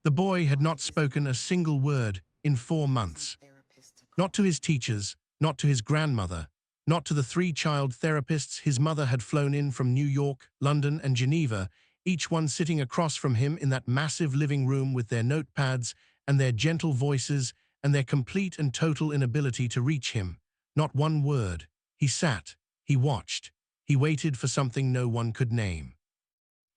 The boy had not spoken a single word in 4 months. Not to his teachers, not to his grandmother, not to the 3 child therapists his mother had flown in from New York, London, and Geneva, each one sitting across from him in that massive living room with their notepads and their gentle voices and their complete and total inability to reach him. Not one word. He sat, he watched, he waited for something no one could name.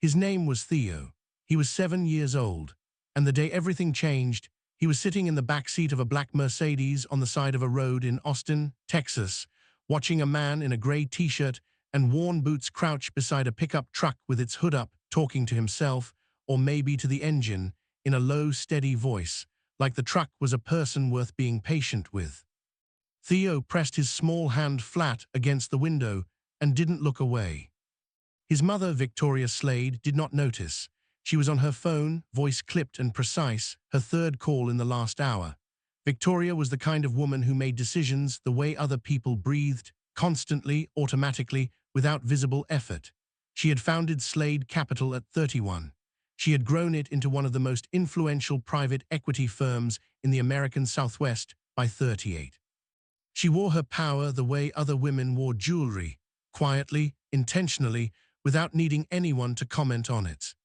His name was Theo. He was 7 years old, and the day everything changed, he was sitting in the back seat of a black Mercedes on the side of a road in Austin, Texas, watching a man in a gray t-shirt and worn boots crouch beside a pickup truck with its hood up, talking to himself, or maybe to the engine, in a low, steady voice, like the truck was a person worth being patient with. Theo pressed his small hand flat against the window and didn't look away. His mother, Victoria Slade, did not notice. She was on her phone, voice clipped and precise, her 3rd call in the last hour. Victoria was the kind of woman who made decisions the way other people breathed, constantly, automatically, without visible effort. She had founded Slade Capital at 31. She had grown it into one of the most influential private equity firms in the American Southwest by 38. She wore her power the way other women wore jewelry, quietly, intentionally, without needing anyone to comment on it.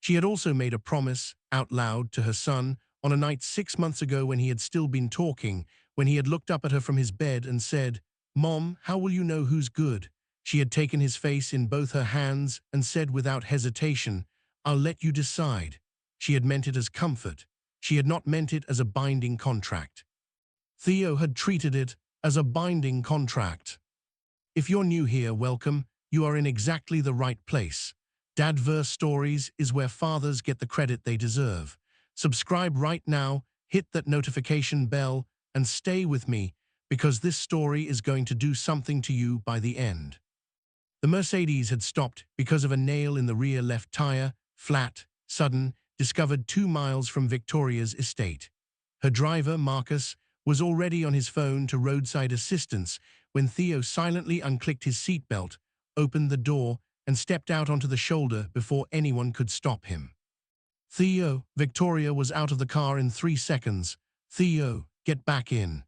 She had also made a promise, out loud, to her son, on a night 6 months ago when he had still been talking, when he had looked up at her from his bed and said, "Mom, how will you know who's good?" She had taken his face in both her hands and said without hesitation, "I'll let you decide." She had meant it as comfort. She had not meant it as a binding contract. Theo had treated it as a binding contract. If you're new here, welcome. You are in exactly the right place. DadVerse Stories is where fathers get the credit they deserve. Subscribe right now, hit that notification bell, and stay with me, because this story is going to do something to you by the end. The Mercedes had stopped because of a nail in the rear left tire, flat, sudden, discovered 2 miles from Victoria's estate. Her driver, Marcus, was already on his phone to roadside assistance when Theo silently unclicked his seatbelt, opened the door, and stepped out onto the shoulder before anyone could stop him. "Theo," Victoria was out of the car in 3 seconds. "Theo, get back in."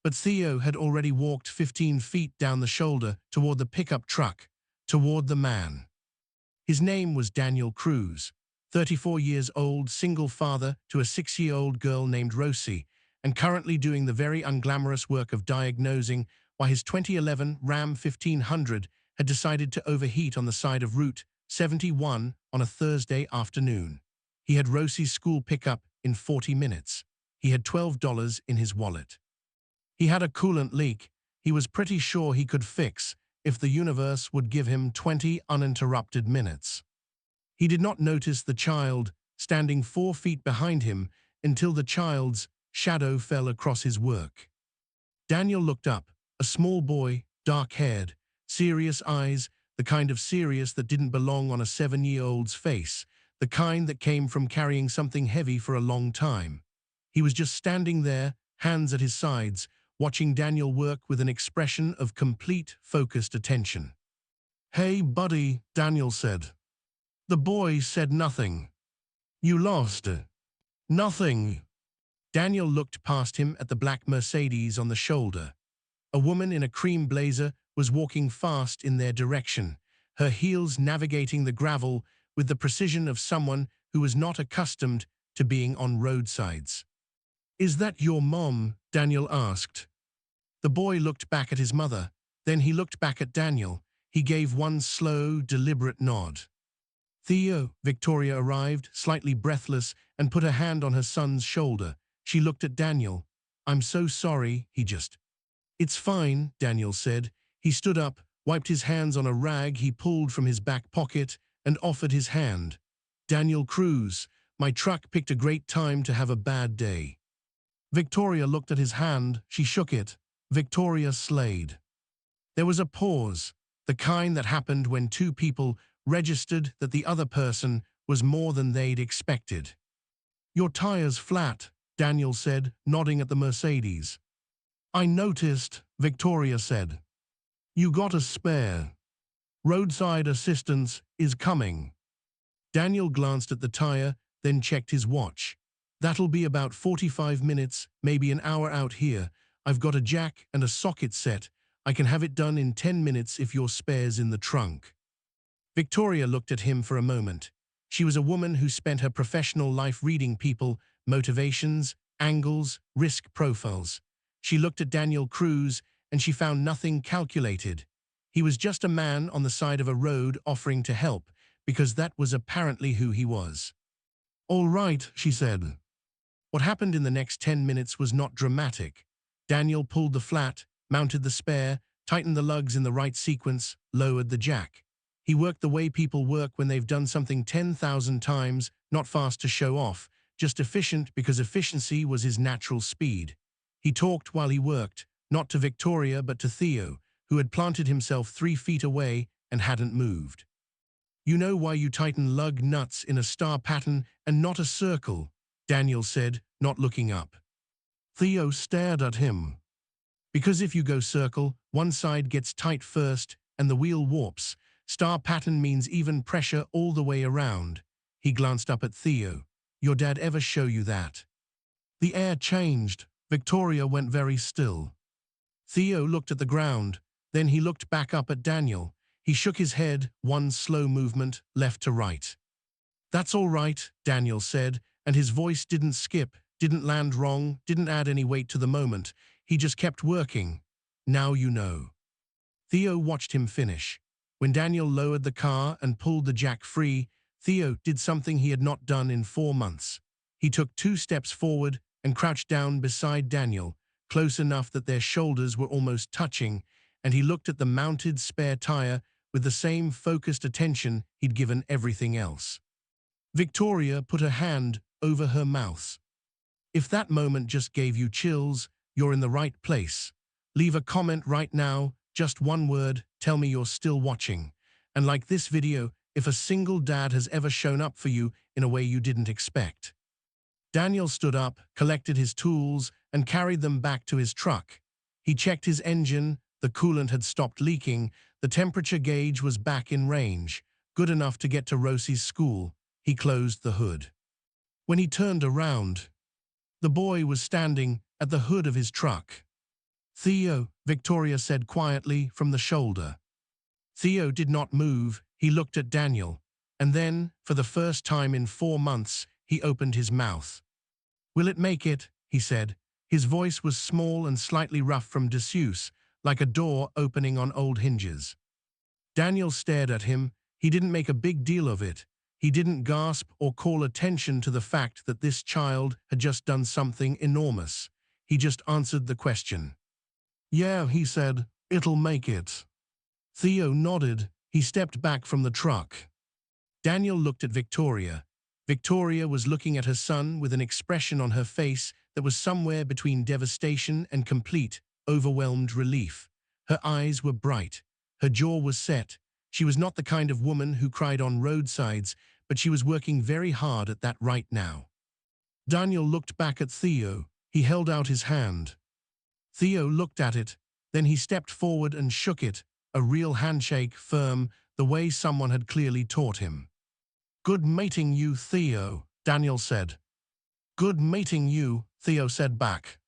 But Theo had already walked 15 feet down the shoulder toward the pickup truck, toward the man. His name was Daniel Cruz, 34 years old, single father to a 6-year-old girl named Rosie, and currently doing the very unglamorous work of diagnosing why his 2011 Ram 1500 had decided to overheat on the side of Route 71 on a Thursday afternoon. He had Rosie's school pickup in 40 minutes. He had $12 in his wallet. He had a coolant leak he was pretty sure he could fix if the universe would give him 20 uninterrupted minutes. He did not notice the child standing 4 feet behind him until the child's shadow fell across his work. Daniel looked up, a small boy, dark-haired, serious eyes, the kind of serious that didn't belong on a 7-year-old's face, the kind that came from carrying something heavy for a long time. He was just standing there, hands at his sides, watching Daniel work with an expression of complete, focused attention. "Hey, buddy," Daniel said. The boy said nothing. "You lost." "Nothing." Daniel looked past him at the black Mercedes on the shoulder. A woman in a cream blazer was walking fast in their direction, her heels navigating the gravel with the precision of someone who was not accustomed to being on roadsides. "Is that your mom?" Daniel asked. The boy looked back at his mother, then he looked back at Daniel. He gave one slow, deliberate nod. "Theo," Victoria arrived, slightly breathless, and put her hand on her son's shoulder. She looked at Daniel. "I'm so sorry," he just. "It's fine," Daniel said. He stood up, wiped his hands on a rag he pulled from his back pocket, and offered his hand. "Daniel Cruz, my truck picked a great time to have a bad day." Victoria looked at his hand. She shook it. "Victoria Slade." There was a pause, the kind that happened when 2 people registered that the other person was more than they'd expected. "Your tire's flat," Daniel said, nodding at the Mercedes. "I noticed," Victoria said. "You got a spare. Roadside assistance is coming." Daniel glanced at the tire, then checked his watch. "That'll be about 45 minutes, maybe an hour out here. I've got a jack and a socket set. I can have it done in 10 minutes if your spare's in the trunk." Victoria looked at him for a moment. She was a woman who spent her professional life reading people, motivations, angles, risk profiles. She looked at Daniel Cruz and she found nothing calculated. He was just a man on the side of a road offering to help, because that was apparently who he was. "All right," she said. What happened in the next 10 minutes was not dramatic. Daniel pulled the flat, mounted the spare, tightened the lugs in the right sequence, lowered the jack. He worked the way people work when they've done something 10,000 times, not fast to show off, just efficient because efficiency was his natural speed. He talked while he worked, not to Victoria but to Theo, who had planted himself 3 feet away and hadn't moved. "You know why you tighten lug nuts in a star pattern and not a circle?" Daniel said, not looking up. Theo stared at him. "Because if you go circle, one side gets tight first and the wheel warps. Star pattern means even pressure all the way around." He glanced up at Theo. "Your dad ever show you that?" The air changed. Victoria went very still. Theo looked at the ground. Then he looked back up at Daniel. He shook his head, one slow movement, left to right. "That's all right," Daniel said, and his voice didn't skip, didn't land wrong, didn't add any weight to the moment. He just kept working. "Now you know." Theo watched him finish. When Daniel lowered the car and pulled the jack free, Theo did something he had not done in 4 months. He took 2 steps forward and crouched down beside Daniel, close enough that their shoulders were almost touching, and he looked at the mounted spare tire with the same focused attention he'd given everything else. Victoria put her hand over her mouth. If that moment just gave you chills, you're in the right place. Leave a comment right now, just one word, tell me you're still watching. And like this video, if a single dad has ever shown up for you in a way you didn't expect. Daniel stood up, collected his tools, and carried them back to his truck. He checked his engine, the coolant had stopped leaking, the temperature gauge was back in range, good enough to get to Rosie's school. He closed the hood. When he turned around, the boy was standing at the hood of his truck. "Theo," Victoria said quietly from the shoulder. Theo did not move. He looked at Daniel, and then, for the first time in 4 months, he opened his mouth. "Will it make it?" he said. His voice was small and slightly rough from disuse, like a door opening on old hinges. Daniel stared at him. He didn't make a big deal of it. He didn't gasp or call attention to the fact that this child had just done something enormous. He just answered the question. "Yeah," he said, "it'll make it." Theo nodded. He stepped back from the truck. Daniel looked at Victoria. Victoria was looking at her son with an expression on her face that was somewhere between devastation and complete, overwhelmed relief. Her eyes were bright. Her jaw was set. She was not the kind of woman who cried on roadsides, but she was working very hard at that right now. Daniel looked back at Theo. He held out his hand. Theo looked at it. Then he stepped forward and shook it, a real handshake, firm, the way someone had clearly taught him. "Good meeting you, Theo," Daniel said. "Good meeting you," Theo said back.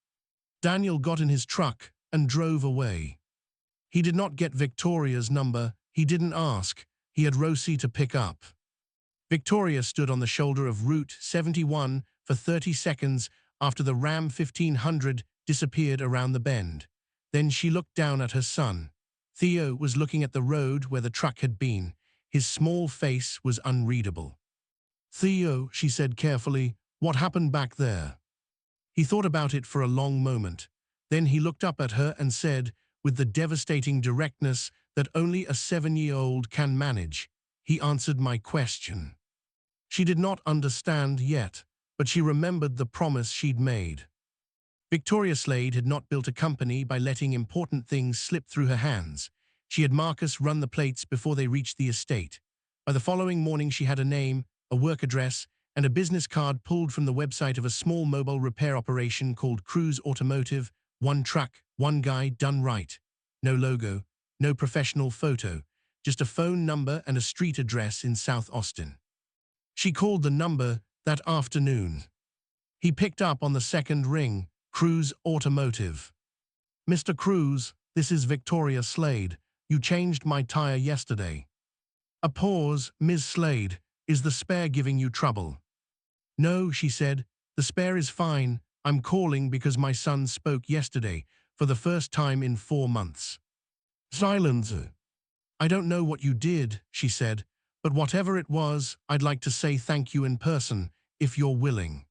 Daniel got in his truck and drove away. He did not get Victoria's number. He didn't ask. He had Rosie to pick up. Victoria stood on the shoulder of Route 71 for 30 seconds after the Ram 1500 disappeared around the bend. Then she looked down at her son. Theo was looking at the road where the truck had been. His small face was unreadable. "Theo," she said carefully, "what happened back there?" He thought about it for a long moment. Then he looked up at her and said, with the devastating directness that only a 7-year-old can manage, "He answered my question." She did not understand yet, but she remembered the promise she'd made. Victoria Slade had not built a company by letting important things slip through her hands. She had Marcus run the plates before they reached the estate. By the following morning she had a name, a work address, and a business card pulled from the website of a small mobile repair operation called Cruz Automotive. One truck, one guy, done right. No logo, no professional photo, just a phone number and a street address in South Austin. She called the number, that afternoon. He picked up on the second ring, Cruz Automotive. "Mr. Cruz, this is Victoria Slade. You changed my tire yesterday." A pause. "Ms. Slade, is the spare giving you trouble?" "No," she said. "The spare is fine. I'm calling because my son spoke yesterday, for the first time in 4 months." Silence. "I don't know what you did," she said, "but whatever it was, I'd like to say thank you in person, if you're willing."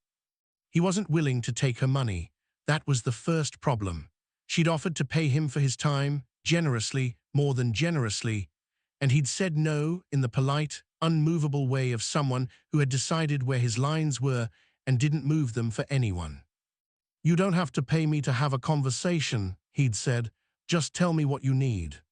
He wasn't willing to take her money. That was the first problem. She'd offered to pay him for his time, generously, more than generously, and he'd said no in the polite, unmovable way of someone who had decided where his lines were and didn't move them for anyone. "You don't have to pay me to have a conversation," he'd said. "Just tell me what you need."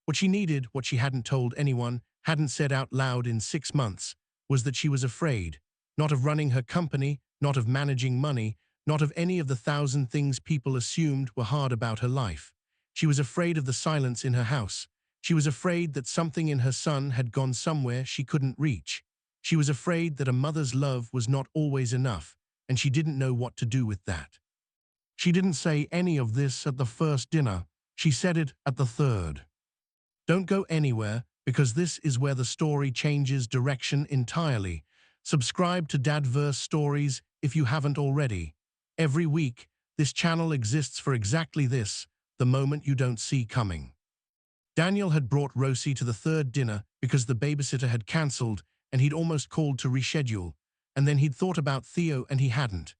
What she needed, what she hadn't told anyone, hadn't said out loud in 6 months, was that she was afraid, not of running her company, not of managing money, not of any of the 1,000 things people assumed were hard about her life. She was afraid of the silence in her house. She was afraid that something in her son had gone somewhere she couldn't reach. She was afraid that a mother's love was not always enough, and she didn't know what to do with that. She didn't say any of this at the first dinner. She said it at the third. Don't go anywhere, because this is where the story changes direction entirely. Subscribe to DadVerse Stories if you haven't already. Every week, this channel exists for exactly this, the moment you don't see coming. Daniel had brought Rosie to the third dinner because the babysitter had cancelled and he'd almost called to reschedule, and then he'd thought about Theo and he hadn't.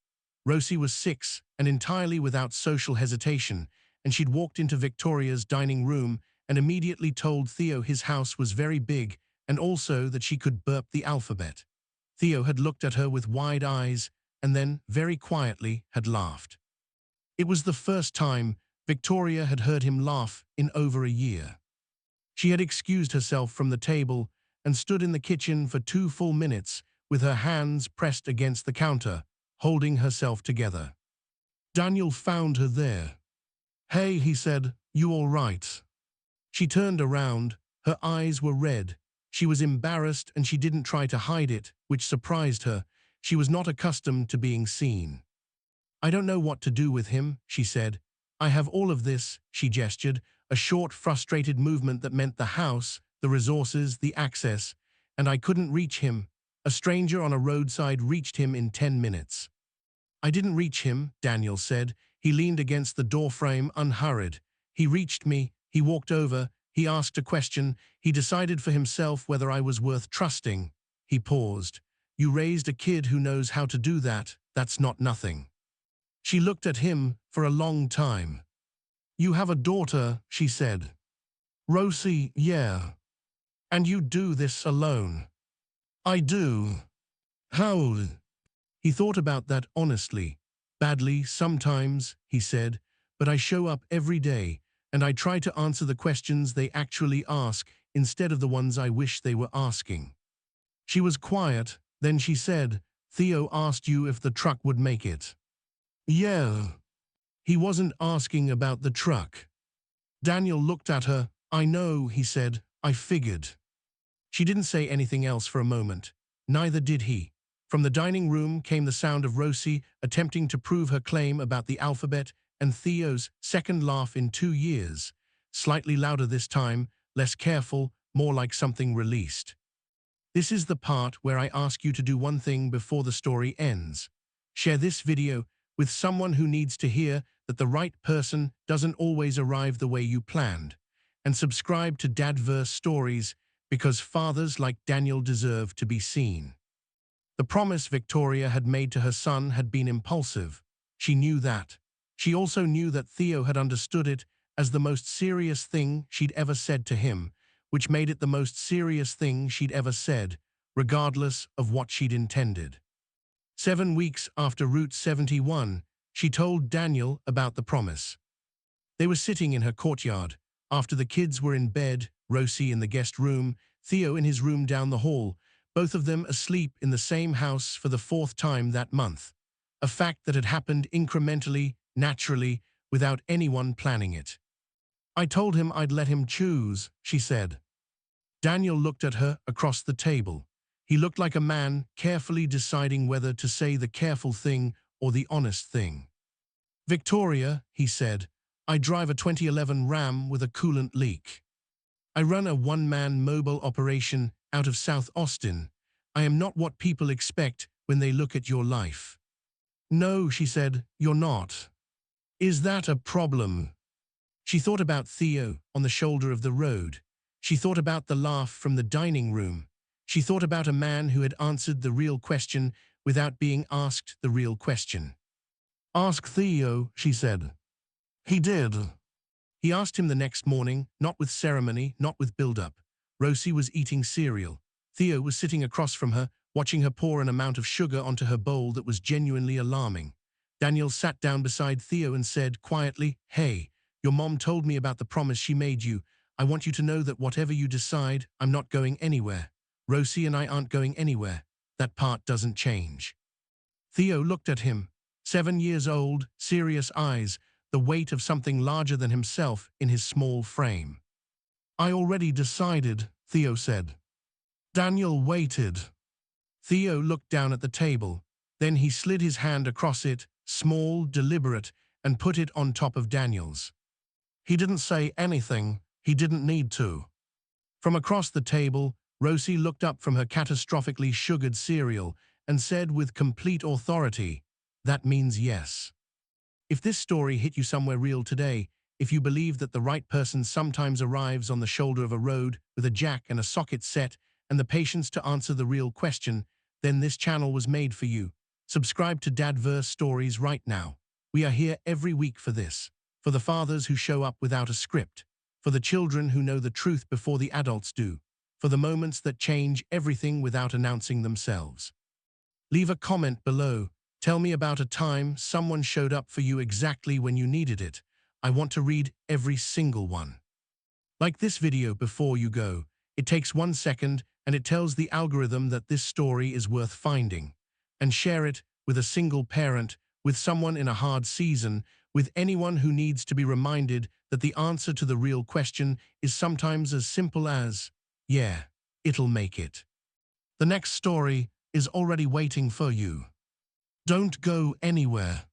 Rosie was 6 and entirely without social hesitation, and she'd walked into Victoria's dining room and immediately told Theo his house was very big and also that she could burp the alphabet. Theo had looked at her with wide eyes and then, very quietly, had laughed. It was the first time Victoria had heard him laugh in over a year. She had excused herself from the table and stood in the kitchen for 2 full minutes with her hands pressed against the counter, holding herself together. Daniel found her there. "Hey," he said, "you all right?" She turned around. Her eyes were red. She was embarrassed and she didn't try to hide it, which surprised her. She was not accustomed to being seen. "I don't know what to do with him," she said. "I have all of this," she gestured, a short, frustrated movement that meant the house, the resources, the access, and I couldn't reach him. A stranger on a roadside reached him in 10 minutes. "I didn't reach him," Daniel said. He leaned against the doorframe, unhurried. "He reached me. He walked over. He asked a question. He decided for himself whether I was worth trusting." He paused. "You raised a kid who knows how to do that. That's not nothing." She looked at him for a long time. "You have a daughter," she said. "Rosie, yeah. And you do this alone." "I do." "How?" He thought about that honestly. "Badly, sometimes," he said, "but I show up every day, and I try to answer the questions they actually ask instead of the ones I wish they were asking." She was quiet, then she said, "Theo asked you if the truck would make it." "Yeah." "He wasn't asking about the truck." Daniel looked at her. "I know," he said. "I figured." She didn't say anything else for a moment. Neither did he. From the dining room came the sound of Rosie attempting to prove her claim about the alphabet and Theo's second laugh in 2 years. Slightly louder this time, less careful, more like something released. This is the part where I ask you to do one thing before the story ends. Share this video with someone who needs to hear that the right person doesn't always arrive the way you planned. And subscribe to DadVerse Stories because fathers like Daniel deserve to be seen. The promise Victoria had made to her son had been impulsive. She knew that. She also knew that Theo had understood it as the most serious thing she'd ever said to him, which made it the most serious thing she'd ever said, regardless of what she'd intended. 7 weeks after Route 71, she told Daniel about the promise. They were sitting in her courtyard. After the kids were in bed, Rosie in the guest room, Theo in his room down the hall, both of them asleep in the same house for the 4th time that month. A fact that had happened incrementally, naturally, without anyone planning it. "I told him I'd let him choose," she said. Daniel looked at her across the table. He looked like a man carefully deciding whether to say the careful thing or the honest thing. Victoria, he said, I drive a 2011 Ram with a coolant leak. I run a one-man mobile operation out of South Austin. I am not what people expect when they look at your life. No, she said, you're not. Is that a problem? She thought about Theo on the shoulder of the road. She thought about the laugh from the dining room. She thought about a man who had answered the real question without being asked the real question. Ask Theo, she said. He did. He asked him the next morning, not with ceremony, not with build-up. Rosie was eating cereal. Theo was sitting across from her, watching her pour an amount of sugar onto her bowl that was genuinely alarming. Daniel sat down beside Theo and said quietly, Hey, your mom told me about the promise she made you. I want you to know that whatever you decide, I'm not going anywhere. Rosie and I aren't going anywhere. That part doesn't change. Theo looked at him. 7 years old, serious eyes, the weight of something larger than himself in his small frame. I already decided, Theo said. Daniel waited. Theo looked down at the table. Then he slid his hand across it, small, deliberate, and put it on top of Daniel's. He didn't say anything. He didn't need to. From across the table, Rosie looked up from her catastrophically sugared cereal and said with complete authority, That means yes. If this story hit you somewhere real today, if you believe that the right person sometimes arrives on the shoulder of a road with a jack and a socket set and the patience to answer the real question, then this channel was made for you. Subscribe to DadVerse Stories right now. We are here every week for this, for the fathers who show up without a script, for the children who know the truth before the adults do, for the moments that change everything without announcing themselves. Leave a comment below. Tell me about a time someone showed up for you exactly when you needed it. I want to read every single one. Like this video before you go. It takes 1 second and it tells the algorithm that this story is worth finding. And share it with a single parent, with someone in a hard season, with anyone who needs to be reminded that the answer to the real question is sometimes as simple as, yeah, it'll make it. The next story is already waiting for you. Don't go anywhere.